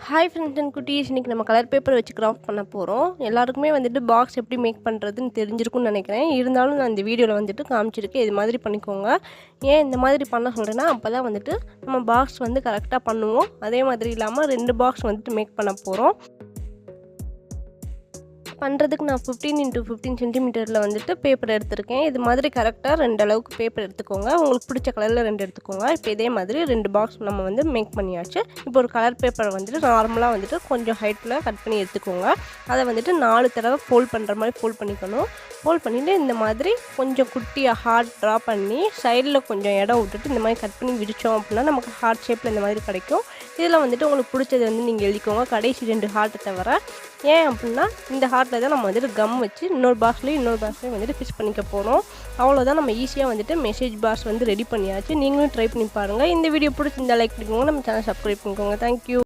Hi friends and குட்டீஸ், இன்றைக்கி நம்ம கலர் பேப்பர் வச்சு கிராஃப்ட் பண்ண போகிறோம். எல்லாருக்குமே வந்துட்டு பாக்ஸ் எப்படி மேக் பண்ணுறதுன்னு தெரிஞ்சிருக்கும்னு நினைக்கிறேன். இருந்தாலும் நான் இந்த வீடியோவில் வந்துட்டு காமிச்சிருக்கேன். இது மாதிரி பண்ணிக்கோங்க. ஏன் இந்த மாதிரி பண்ண சொல்கிறேன்னா, அப்போ தான் வந்துட்டு நம்ம பாக்ஸ் வந்து கரெக்டாக பண்ணுவோம். அதே மாதிரி இல்லாமல் 2 பாக்ஸ் வந்துட்டு மேக் பண்ண போகிறோம். பண்ணுறதுக்கு நான் 15x15 சென்டிமீட்டரில் வந்துட்டு பேப்பர் எடுத்திருக்கேன். இது மாதிரி கரெக்டாக 2 அளவுக்கு பேப்பர் எடுத்துக்கோங்க. உங்களுக்கு பிடிச்ச கலரில் 2 எடுத்துக்கோங்க. இப்போ இதே மாதிரி 2 பாக்ஸ் நம்ம வந்து மேக் பண்ணியாச்சு. இப்போ ஒரு கலர் பேப்பரை வந்துட்டு நார்மலாக வந்துட்டு கொஞ்சம் ஹைட்டில் கட் பண்ணி எடுத்துக்கோங்க. அதை வந்துட்டு 4 தடவை ஃபோல்ட் பண்ணுற மாதிரி ஃபோல்ட் பண்ணிக்கணும். ஃபோல்ட் பண்ணிவிட்டு இந்த மாதிரி கொஞ்சம் குட்டியாக ஹார்ட் ட்ரா பண்ணி சைடில் கொஞ்சம் இடம் விட்டுட்டு இந்த மாதிரி கட் பண்ணி விரித்தோம் அப்படின்னா நமக்கு ஹார்ட் ஷேப்பில் இந்த மாதிரி கிடைக்கும். இதில் வந்துட்டு உங்களுக்கு பிடிச்சது வந்து நீங்கள் எழுதிக்கோங்க, கடைசி 2 ஹார்ட்டை தவிர. ஏன் அப்படின்னா இந்த ஹார்ட்டில் தான் நம்ம வந்துட்டு கம் வச்சு இன்னொரு பாக்ஸ்லேயும் வந்துட்டு ஃபிக்ஸ் பண்ணிக்க போகிறோம். அவ்வளோதான், நம்ம ஈஸியாக வந்துட்டு மெசேஜ் பாக்ஸ் வந்து ரெடி பண்ணியாச்சு. நீங்களும் ட்ரை பண்ணி பாருங்கள். இந்த வீடியோ பிடிச்சிருந்தா லைக் பண்ணிக்கோங்க, நம்ம சேனல் சப்ஸ்கிரைப் பண்ணிக்கோங்க. தேங்க்யூ.